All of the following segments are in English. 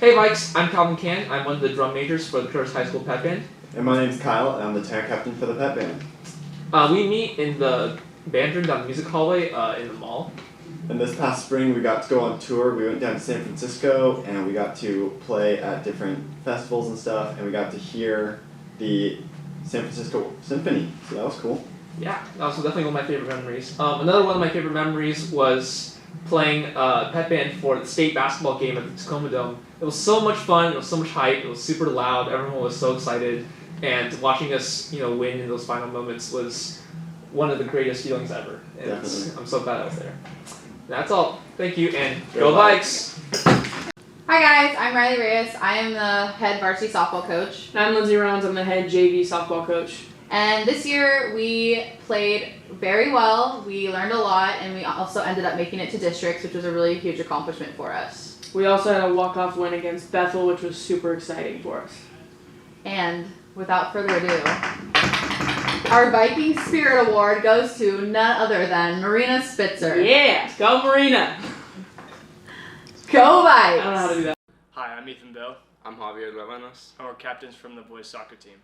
Hey Vikes, I'm Calvin Can. I'm one of the drum majors for the Curtis High School Pep Band. And my name's Kyle, and I'm the tenor captain for the pep band. We meet in the band room down the music hallway in the mall. And this past spring, we got to go on tour. We went down to San Francisco, and we got to play at different festivals and stuff, and we got to hear the San Francisco Symphony, so that was cool. Yeah, that was definitely one of my favorite memories. Another one of my favorite memories was playing pep band for the state basketball game at the Tacoma Dome. It was so much fun. It was so much hype. It was super loud. Everyone was so excited, and watching us, win in those final moments was one of the greatest feelings ever. And I'm so glad I was there. That's all. Thank you, and go Vikes! Hi guys, I'm Riley Reyes. I am the head varsity softball coach. And I'm Lindsay Rounds. I'm the head JV softball coach. And this year we played very well. We learned a lot, and we also ended up making it to districts, which was a really huge accomplishment for us. We also had a walk-off win against Bethel, which was super exciting for us. And without further ado, our Viking Spirit Award goes to none other than Marina Spitzer. Yeah, go Marina! Go Vikes! I don't know how to do that. Hi, I'm Ethan Bell. I'm Javier Luevanos. I'm our captains from the boys soccer team.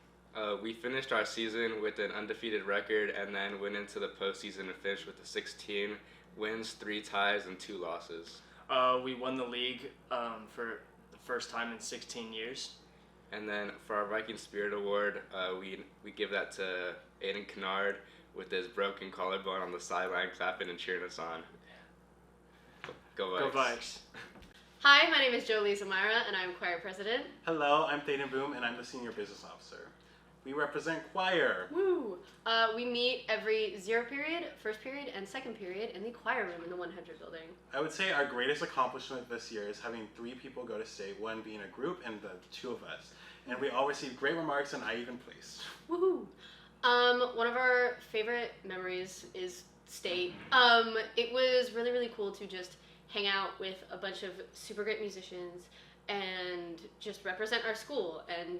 We finished our season with an undefeated record and then went into the postseason and finished with 16 wins, 3 ties, and 2 losses. We won the league for the first time in 16 years. And then for our Viking Spirit Award, we give that to Aiden Kennard with his broken collarbone on the sideline, clapping and cheering us on. Go Vikes. Go Vikes. Hi, my name is Jolie Zamira, and I'm choir president. Hello, I'm Thaden Boom, and I'm the senior business officer. We represent choir. Woo! We meet every 0 period, 1st period, and 2nd period in the choir room in the 100 building. I would say our greatest accomplishment this year is having 3 people go to state, 1 being a group and the 2 of us. And we all received great remarks, and I even placed. Woohoo! One of our favorite memories is state. It was really, really cool to just hang out with a bunch of super great musicians and just represent our school and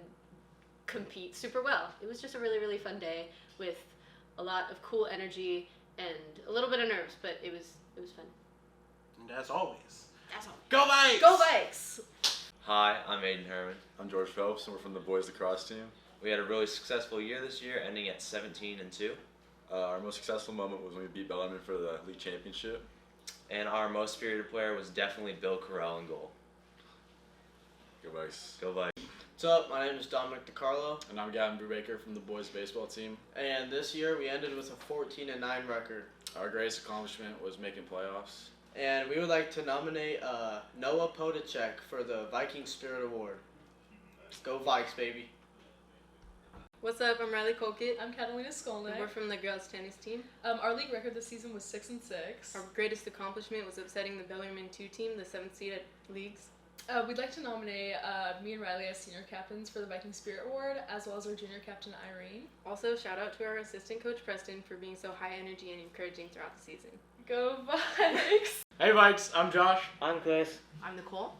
compete super well. It was just a really, really fun day with a lot of cool energy and a little bit of nerves, but it was fun. And as always, That's all. go Vikes! Go Vikes! Hi, I'm Aiden Herman. I'm George Phelps, and we're from the boys lacrosse team. We had a really successful year this year, ending at 17-2. Our most successful moment was when we beat Bellarmine for the league championship. And our most spirited player was definitely Bill Corral in goal. Go Vikes. Go Vikes. What's up? My name is Dominic DiCarlo. And I'm Gavin Brubaker from the boys baseball team. And this year we ended with a 14-9 record. Our greatest accomplishment was making playoffs. And we would like to nominate Noah Podacek for the Viking Spirit Award. Go Vikes, baby. What's up? I'm Riley Colquitt. I'm Catalina Skolnick. We're from the girls tennis team. Our league record this season was 6-6. Our greatest accomplishment was upsetting the Bellarmine 2 team, the 7th seed at leagues. We'd like to nominate me and Riley as senior captains for the Viking Spirit Award, as well as our junior captain, Irene. Also, shout out to our assistant coach, Preston, for being so high energy and encouraging throughout the season. Go Vikes! Hey Vikes, I'm Josh. I'm Chris. I'm Nicole.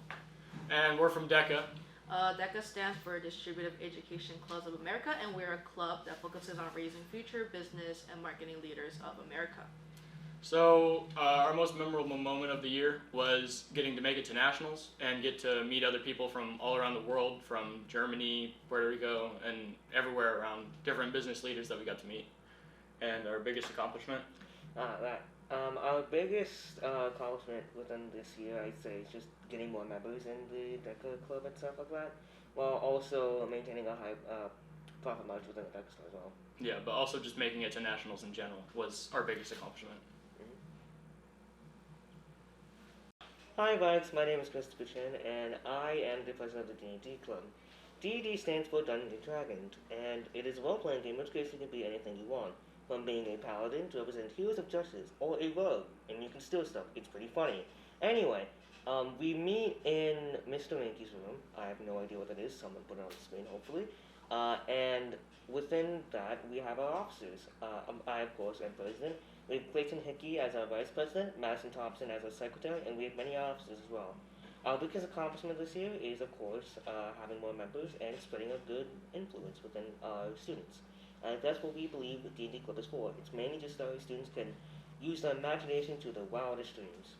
And we're from DECA. DECA stands for Distributive Education Clubs of America, and we're a club that focuses on raising future business and marketing leaders of America. So our most memorable moment of the year was getting to make it to nationals and get to meet other people from all around the world, from Germany, Puerto Rico, and everywhere around, different business leaders that we got to meet. And our biggest accomplishment? Our biggest accomplishment within this year, I'd say, is just getting more members in the DECA club and stuff like that, while also maintaining a high profit margin within the DECA store as well. Yeah, but also just making it to nationals in general was our biggest accomplishment. Hi Vikes, my name is Christopher Chen, and I am the president of the D&D club. D&D stands for Dungeons & Dragons, and it is a role-playing game which basically can be anything you want, from being a paladin to represent heroes of justice, or a rogue, and you can steal stuff. It's pretty funny. Anyway, we meet in Mr. Mankey's room. I have no idea what that is. Someone put it on the screen, hopefully. And within that, we have our officers. I, of course, am president. We have Clayton Hickey as our vice president, Madison Thompson as our secretary, and we have many officers as well. Our biggest accomplishment this year is, of course, having more members and spreading a good influence within our students. That's what we believe the D&D Club is for. It's mainly just so our students can use their imagination to their wildest dreams.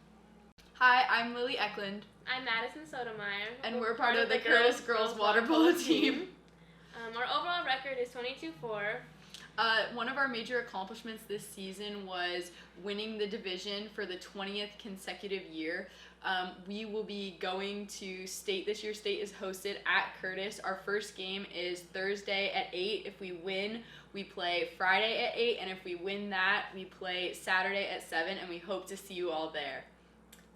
Hi, I'm Lily Eklund. I'm Madison Sotomayor. And we're part of the Curtis Girls Water Polo team. Our overall record is 22-4. One of our major accomplishments this season was winning the division for the 20th consecutive year. We will be going to state this year. State is hosted at Curtis. Our first game is Thursday at 8. If we win, we play Friday at 8. And if we win that, we play Saturday at 7. And we hope to see you all there.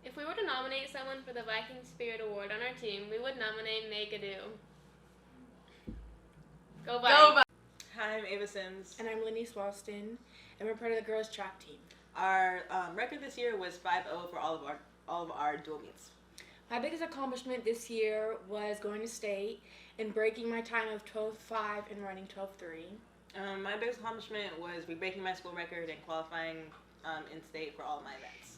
If we were to nominate someone for the Viking Spirit Award on our team, we would nominate Megadoo. Go Vikes! Hi, I'm Ava Sims. And I'm Lindy Swalston, and we're part of the girls' track team. Our record this year was 5-0 for all of our dual meets. My biggest accomplishment this year was going to state and breaking my time of 12:05 and running 12:3. My biggest accomplishment was breaking my school record and qualifying in state for all of my events.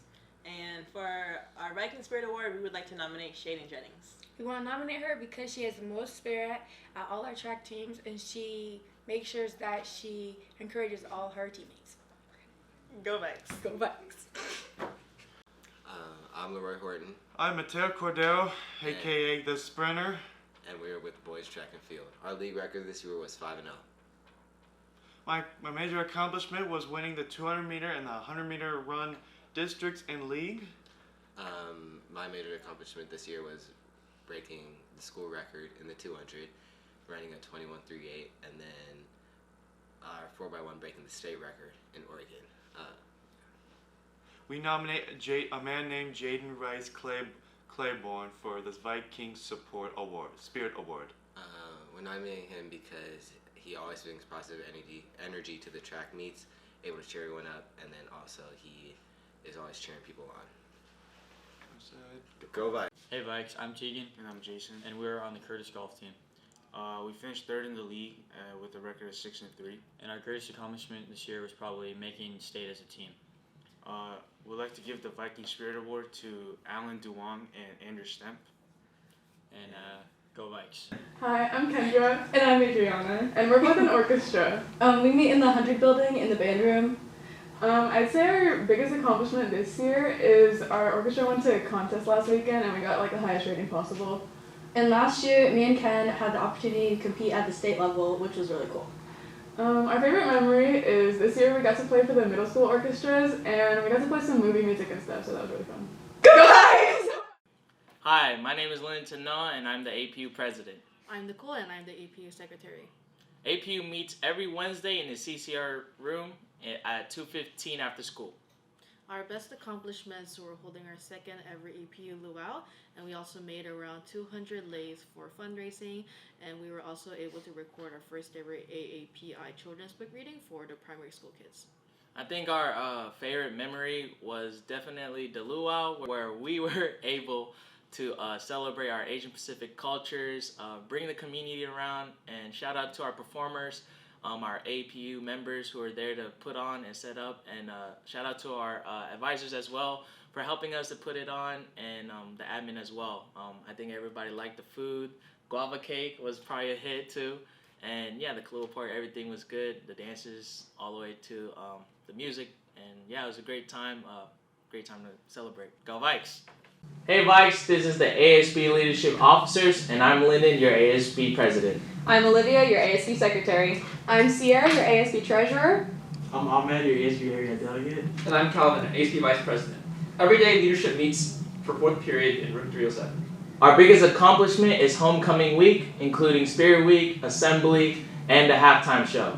And for our Viking Spirit Award, we would like to nominate Shaden Jennings. We want to nominate her because she has the most spirit at all our track teams, and she makes sure that she encourages all her teammates. Go Vikes! Go Vikes! I'm Leroy Horton. I'm Mateo Cordero, aka The Sprinter. And we are with boys track and field. Our league record this year was 5-0. My major accomplishment was winning the 200 meter and the 100 meter run districts and league. My major accomplishment this year was breaking the school record in the 200, running a 21.38, and then our 4x1 breaking the state record in Oregon. We nominate a man named Jaden Rice Claiborne for the Viking Support Award, Spirit Award. We're nominating him because he always brings positive energy to the track meets, able to cheer everyone up, and then also he is always cheering people on. Go Vikes! Hey Vikes, I'm Tegan. And I'm Jason. And we're on the Curtis golf team. We finished third in the league with a record of 6-3. And our greatest accomplishment this year was probably making state as a team. We'd like to give the Viking Spirit Award to Alan Duong and Andrew Stemp. And go Vikes. Hi, I'm Kendra. And I'm Adriana. And we're both in orchestra. We meet in the 100 building in the band room. I'd say our biggest accomplishment this year is our orchestra went to a contest last weekend and we got like the highest rating possible. And last year, me and Ken had the opportunity to compete at the state level, which was really cool. Our favorite memory is this year we got to play for the middle school orchestras and we got to play some movie music and stuff, so that was really fun. Go Vikes! Hi, my name is Linton Noah and I'm the APU president. I'm Nicole and I'm the APU secretary. APU meets every Wednesday in the CCR room at 2:15 after school. Our best accomplishments were holding our second ever APU luau, and we also made around 200 lays for fundraising, and we were also able to record our first ever AAPI children's book reading for the primary school kids. I think our favorite memory was definitely the luau, where we were able to celebrate our Asian Pacific cultures, bring the community around, and shout out to our performers, our APU members who are there to put on and set up, and shout out to our advisors as well for helping us to put it on, and the admin as well. I think everybody liked the food. Guava cake was probably a hit too, and yeah, the Kahlua part, everything was good. The dances all the way to the music, and yeah, it was a great time to celebrate. Go Vikes! Hey Vikes, this is the ASB Leadership Officers, and I'm Lyndon, your ASB President. I'm Olivia, your ASB Secretary. I'm Sierra, your ASB Treasurer. I'm Ahmed, your ASB Area Delegate. And I'm Calvin, ASB Vice President. Every day leadership meets for 4th period in room 307. Our biggest accomplishment is homecoming week, including Spirit Week, Assembly, and the halftime show.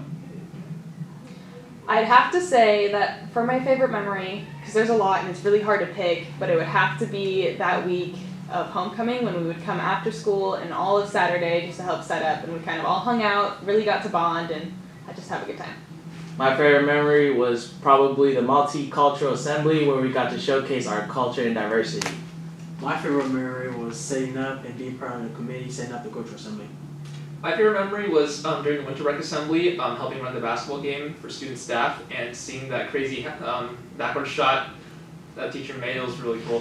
I'd have to say that for my favorite memory, because there's a lot and it's really hard to pick, but it would have to be that week of homecoming when we would come after school and all of Saturday just to help set up, and we kind of all hung out, really got to bond, and I just have a good time. My favorite memory was probably the Multicultural Assembly, where we got to showcase our culture and diversity. My favorite memory was setting up and being part of the committee setting up the cultural assembly. My favorite memory was during the Winter Rec Assembly, helping run the basketball game for student staff and seeing that crazy backward shot that teacher made. It was really cool.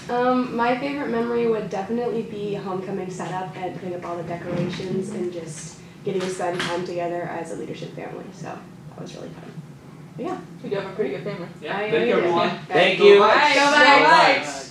My favorite memory would definitely be homecoming setup and putting up all the decorations and just getting to spend time together as a leadership family. So that was really fun. But yeah, we do have a pretty good family. Yeah, thank you everyone. Thank you. Go Vikes!